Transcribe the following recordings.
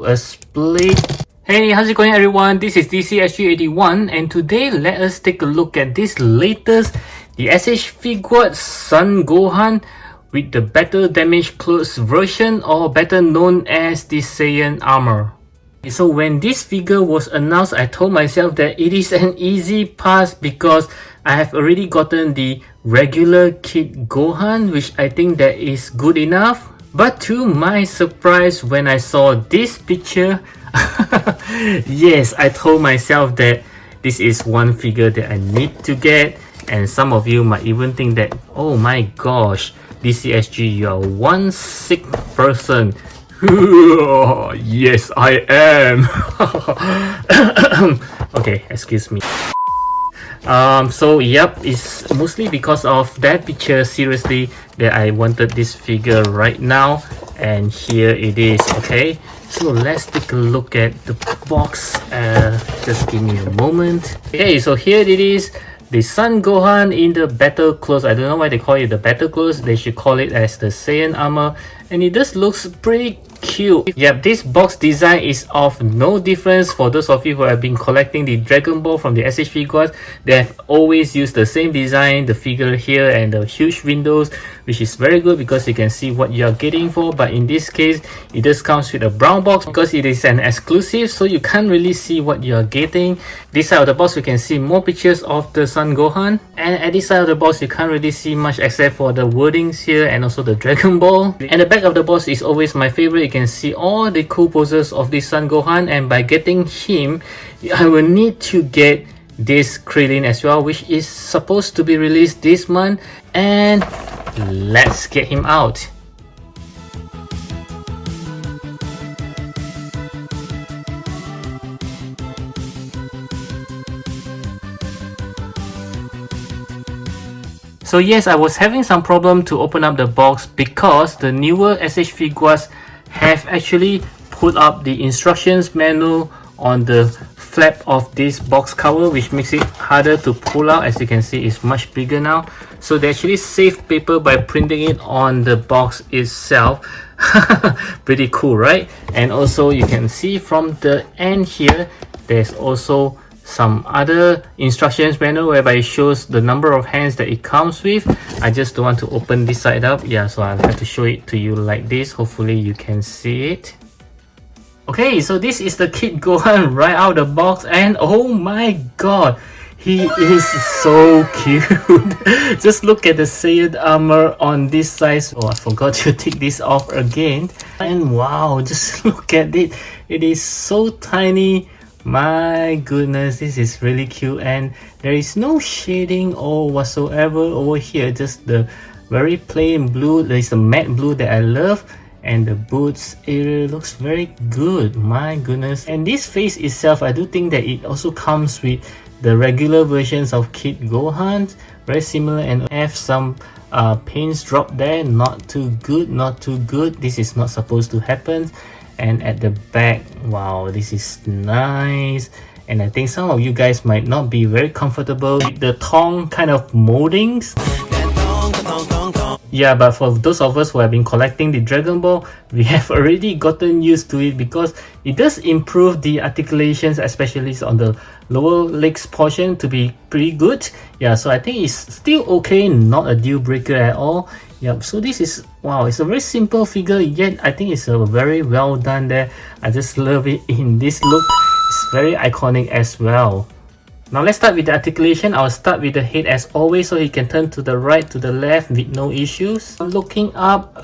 a split. Hey, how's it going everyone? This is DCSG81 and today let us take a look at this latest, the SH Figuarts Son Gohan with the better damage clothes version, or better known as the Saiyan armor. So when this figure was announced, I told myself that it is an easy pass because I have already gotten the regular Kid Gohan, which I think that is good enough. But to my surprise, when I saw this picture, yes, I told myself that this is one figure that I need to get. And some of you might even think that, oh my gosh, DCSG, you are one sick person. Yes, I am. Okay, excuse me. So yep, it's mostly because of that picture, seriously, that I wanted this figure right now, and here it is. Okay, so let's take a look at the box. Just give me a moment. Okay, so here it is, the Son Gohan in the battle clothes. I don't know why they call it the battle clothes. They should call it as the Saiyan armor, and it just looks pretty cute. Yep, this box design is of no difference for those of you who have been collecting the Dragon Ball from the SH Figuarts. They have always used the same design, the figure here and the huge windows, which is very good because you can see what you are getting for. But in this case, it just comes with a brown box because it is an exclusive, so you can't really see what you are getting. This side of the box, you can see more pictures of the Son Gohan, and at this side of the box, you can't really see much except for the wordings here and also the Dragon Ball. And the back of the box is always my favorite. You can see all the cool poses of this Son Gohan, and by getting him, I will need to get this Krillin as well, which is supposed to be released this month, and let's get him out. So yes, I was having some problem to open up the box because the newer SH Figuarts have actually put up the instructions manual on the flap of this box cover, which makes it harder to pull out. As you can see, it's much bigger now. So they actually saved paper by printing it on the box itself. Pretty cool, right? And also you can see from the end here, there's also some other instructions manual whereby it shows the number of hands that it comes with. I just don't want to open this side up, yeah, so I'll have to show it to you like this. Hopefully you can see it. Okay, so this is the Kid Gohan right out of the box, and oh my god, he is so cute. Just look at the Saiyan armor on this side. Oh, I forgot to take this off again. And wow, just look at it, it is so tiny. My goodness, this is really cute, and there is no shading or whatsoever over here, just the very plain blue. There is the matte blue that I love, and the boots area looks very good. My goodness. And this face itself, I do think that it also comes with the regular versions of Kid Gohan, very similar, and have some paints drop there. Not too good, not too good. This is not supposed to happen. And at the back, wow, this is nice. And I think some of you guys might not be very comfortable with the thong kind of moldings. Yeah, but for those of us who have been collecting the Dragon Ball, we have already gotten used to it because it does improve the articulations, especially on the lower legs portion, to be pretty good. Yeah, so I think it's still okay, not a deal breaker at all. Yep, so this is, wow, it's a very simple figure, yet I think it's a very well done there. I just love it in this look. It's very iconic as well. Now let's start with the articulation. I'll start with the head as always, so he can turn to the right, to the left with no issues. Looking up,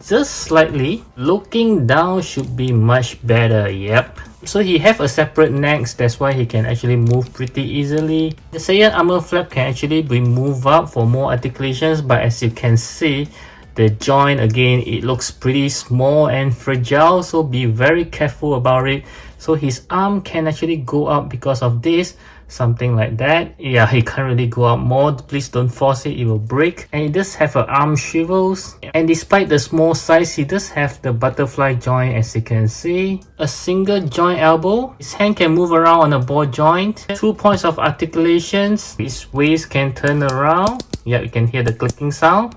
just slightly. Looking down should be much better. Yep. So he have a separate neck, that's why he can actually move pretty easily. The Saiyan armor flap can actually be moved up for more articulations, but as you can see, the joint again, it looks pretty small and fragile, so be very careful about it. So his arm can actually go up because of this, something like that. Yeah, he can't really go up more. Please don't force it, it will break. And he does have an arm swivels, and despite the small size, he does have the butterfly joint, as you can see. A single joint elbow. His hand can move around on a ball joint. 2 points of articulations. His waist can turn around. Yeah, you can hear the clicking sound.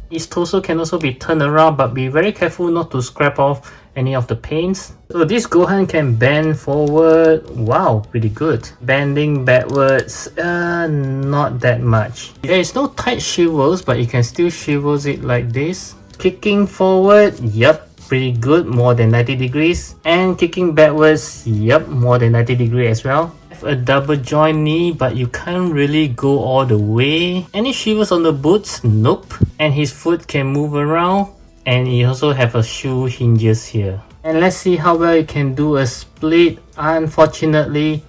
His torso can also be turned around, but be very careful not to scrap off any of the pains. So this Gohan can bend forward. Wow, pretty good. Bending backwards, not that much. There is no tight swivels, but you can still swivels it like this. Kicking forward, yep, pretty good, more than 90 degrees. And kicking backwards, yep, more than 90 degrees as well. A double joint knee, but you can't really go all the way. Any shivers on the boots? Nope. And his foot can move around, and he also have a shoe hinges here. And let's see how well you can do a split. Unfortunately,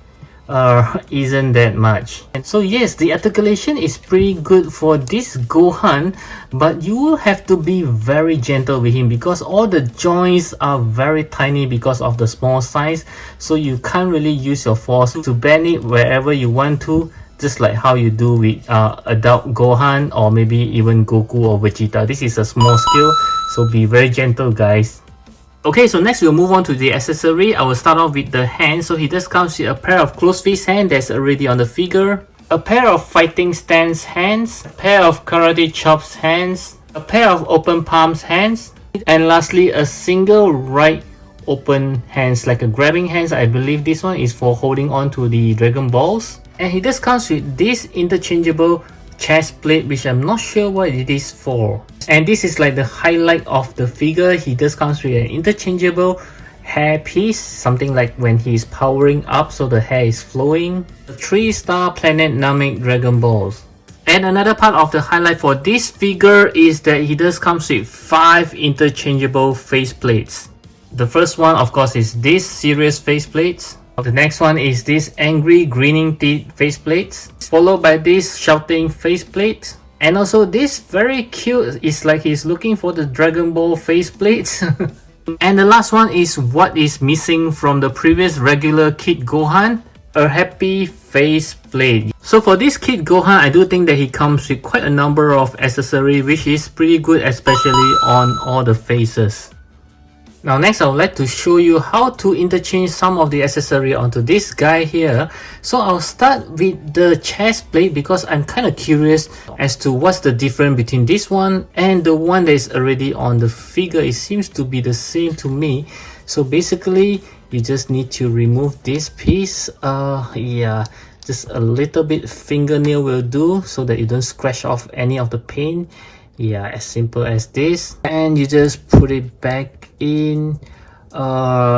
isn't that much. And so yes, the articulation is pretty good for this Gohan, but you will have to be very gentle with him because all the joints are very tiny because of the small size, so you can't really use your force to bend it wherever you want to, just like how you do with adult Gohan or maybe even Goku or Vegeta. This is a small scale, so be very gentle, guys. Okay, so next we'll move on to the accessory. I will start off with the hand. So he just comes with a pair of closed fist hand that's already on the figure, a pair of fighting stance hands, a pair of karate chops hands, a pair of open palms hands, and lastly a single right open hands, like a grabbing hands. I believe this one is for holding on to the Dragon Balls. And he just comes with this interchangeable chest plate, which I'm not sure what it is for. And this is like the highlight of the figure. He just comes with an interchangeable hair piece, something like when he's powering up so the hair is flowing. The 3-star planet Namek Dragon Balls. And another part of the highlight for this figure is that he just comes with 5 interchangeable faceplates. The first one, of course, is this serious faceplates. The next one is this angry grinning teeth faceplates, followed by this shouting faceplate, and also this very cute, it's like he's looking for the Dragon Ball faceplates. And the last one is what is missing from the previous regular Kid Gohan, a happy faceplate. So for this Kid Gohan, I do think that he comes with quite a number of accessories, which is pretty good, especially on all the faces. Now next I would like to show you how to interchange some of the accessory onto this guy here. So I'll start with the chest plate because I'm kind of curious as to what's the difference between this one and the one that is already on the figure. It seems to be the same to me. So basically you just need to remove this piece. Yeah, just a little bit fingernail will do so that you don't scratch off any of the paint. Yeah, as simple as this, and you just put it back in.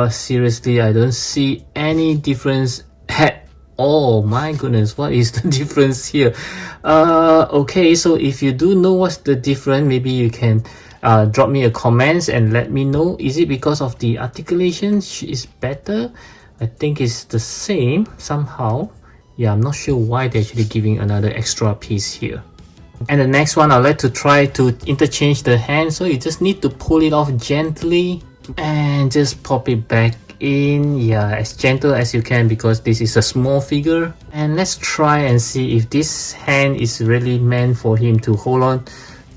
Seriously, I don't see any difference at all. My goodness, what is the difference here? Okay, so if you do know what's the difference, maybe you can drop me a comments and let me know. Is it because of the articulation is better? I think it's the same somehow. Yeah, I'm not sure why they're actually giving another extra piece here. And the next one, I'd like to try to interchange the hand. So you just need to pull it off gently and just pop it back in. Yeah, as gentle as you can because this is a small figure. And let's try and see if this hand is really meant for him to hold on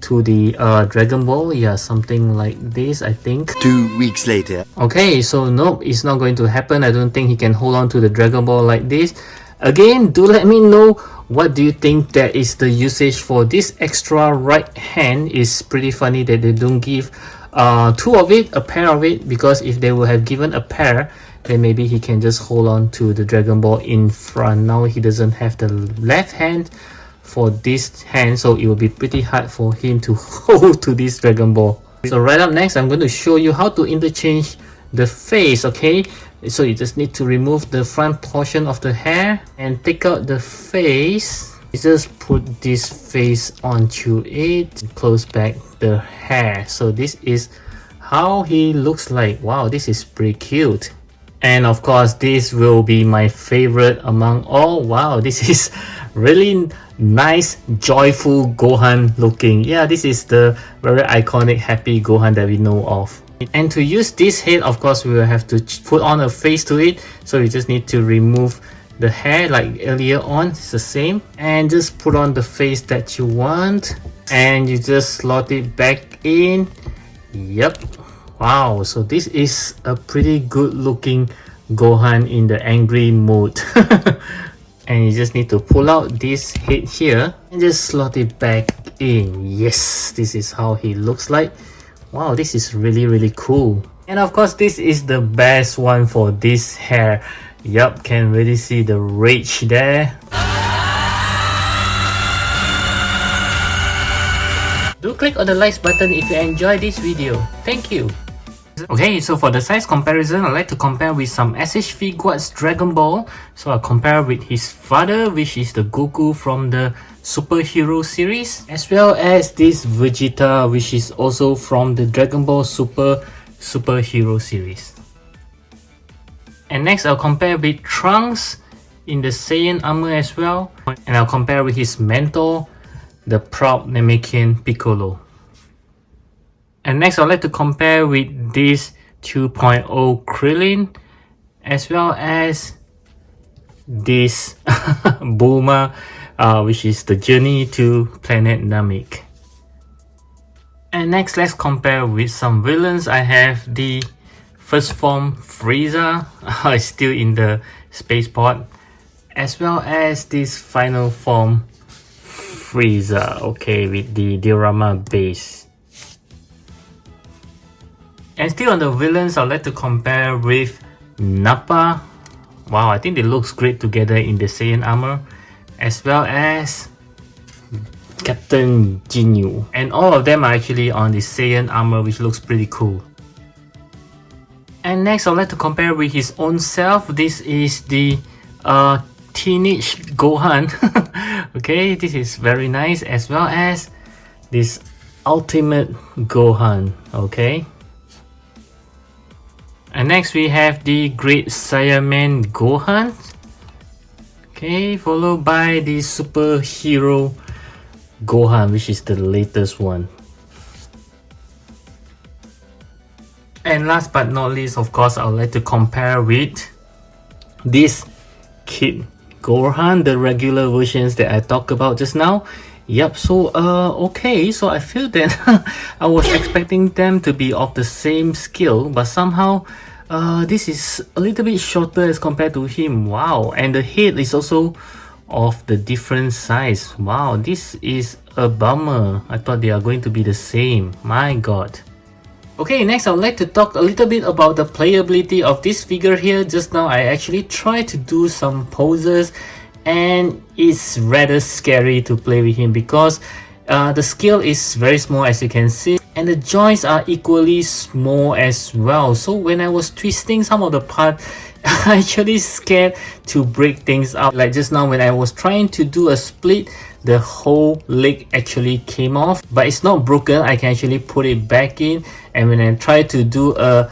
to the Dragon Ball. Yeah, something like this, I think. 2 weeks later. Okay, so nope, it's not going to happen. I don't think he can hold on to the Dragon Ball like this. Again, do let me know, what do you think that is the usage for this extra right hand? Is pretty funny that they don't give 2 of it, a pair of it, because if they would have given a pair, then maybe he can just hold on to the Dragon Ball in front. Now he doesn't have the left hand for this hand, so it will be pretty hard for him to hold to this Dragon Ball. So right up next, I'm going to show you how to interchange the face. Okay, so you just need to remove the front portion of the hair and take out the face. You just put this face onto it, close back the hair. So this is how he looks like. Wow, this is pretty cute. And of course, this will be my favorite among all. Wow, this is really nice, joyful Gohan looking. Yeah, this is the very iconic happy Gohan that we know of. And to use this head, of course, we will have to put on a face to it. So you just need to remove the hair like earlier on. It's the same. And just put on the face that you want. And you just slot it back in. Yep. Wow. So this is a pretty good looking Gohan in the angry mode. And you just need to pull out this head here and just slot it back in. Yes, this is how he looks like. Wow, this is really cool. And of course, this is the best one for this hair. Yup, can really see the rage there. Do click on the likes button if you enjoyed this video. Thank you. Okay, so for the size comparison, I like to compare with some SH Figuarts Dragon Ball. So I compare with his father, which is the Goku from the Superhero series, as well as this Vegeta, which is also from the Dragon Ball Superhero series. And next I'll compare with Trunks in the Saiyan armor as well, and I'll compare with his mentor, the proud Namekian Piccolo. And next I'd like to compare with this 2.0 Krillin, as well as this Bulma, which is the journey to planet Namek. And next let's compare with some villains. I have the first form Frieza, still in the spaceport, as well as this final form Frieza, okay, with the diorama base. And still on the villains, I'd like to compare with Nappa. Wow, I think they looks great together in the Saiyan armor, as well as Captain Ginyu. And all of them are actually on the Saiyan armor, which looks pretty cool. And next, I'd like to compare with his own self. This is the teenage Gohan. Okay, this is very nice, as well as this ultimate Gohan. Okay. And next we have the Great Saiyaman Gohan. Okay, followed by the Superhero Gohan, which is the latest one. And last but not least, of course, I would like to compare with this Kid Gohan, the regular versions that I talked about just now. Yep, so okay, so I feel that I was expecting them to be of the same skill, but somehow this is a little bit shorter as compared to him. Wow, and the head is also of the different size. Wow, this is a bummer. I thought they are going to be the same. My god. Okay, next I would like to talk a little bit about the playability of this figure here. Just now I actually tried to do some poses, and it's rather scary to play with him because the scale is very small, as you can see, and the joints are equally small as well. So when I was twisting some of the part, I actually scared to break things up. Like just now when I was trying to do a split, the whole leg actually came off, but it's not broken. I can actually put it back in, and when I try to do a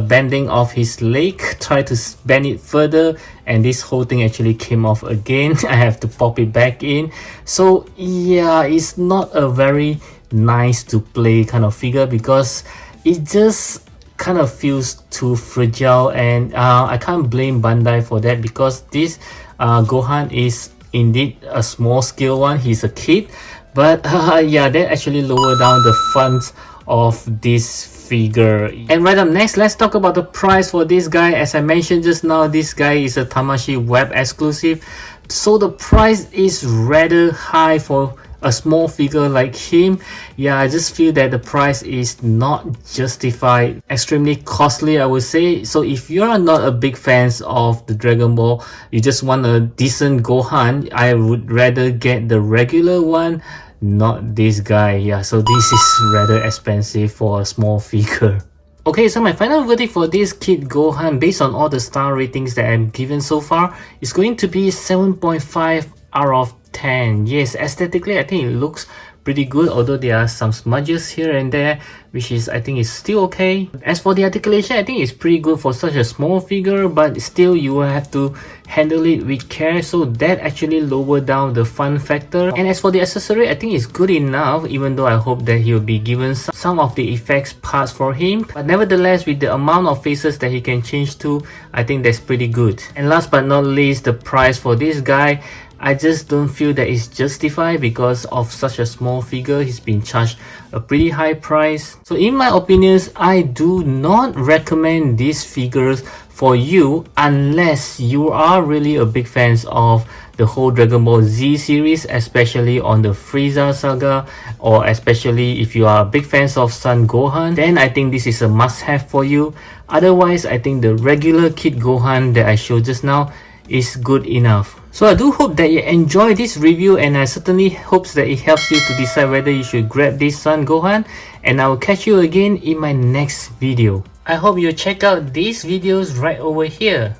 bending of his leg, try to bend it further, and this whole thing actually came off again. I have to pop it back in. So yeah, it's not a very nice to play kind of figure because it just kind of feels too fragile, and I can't blame Bandai for that because this Gohan is indeed a small scale one. He's a kid, but yeah, that actually lower down the fun of this figure. And right up next, let's talk about the price for this guy. As I mentioned just now, this guy is a Tamashii web exclusive, so the price is rather high for a small figure like him. Yeah, I just feel that the price is not justified, extremely costly, I would say. So if you're not a big fan of the Dragon Ball, you just want a decent Gohan, I would rather get the regular one, not this guy. Yeah, so this is rather expensive for a small figure. Okay, so my final verdict for this Kid Gohan, based on all the star ratings that I'm given so far, is going to be 7.5 out of 10. Yes, aesthetically I think it looks pretty good, although there are some smudges here and there, which is I think is still okay. As for the articulation, I think it's pretty good for such a small figure, but still you will have to handle it with care, so that actually lower down the fun factor. And as for the accessory, I think it's good enough, even though I hope that he'll be given some of the effects parts for him, but nevertheless with the amount of faces that he can change to, I think that's pretty good. And last but not least, the price for this guy, I just don't feel that it's justified because of such a small figure. He's been charged a pretty high price. So in my opinions, I do not recommend these figures for you unless you are really a big fans of the whole Dragon Ball Z series, especially on the Frieza saga, or especially if you are big fans of Son Gohan, then I think this is a must-have for you. Otherwise, I think the regular Kid Gohan that I showed just now is good enough. So I do hope that you enjoy this review, and I certainly hope that it helps you to decide whether you should grab this Son Gohan, and I will catch you again in my next video. I hope you check out these videos right over here.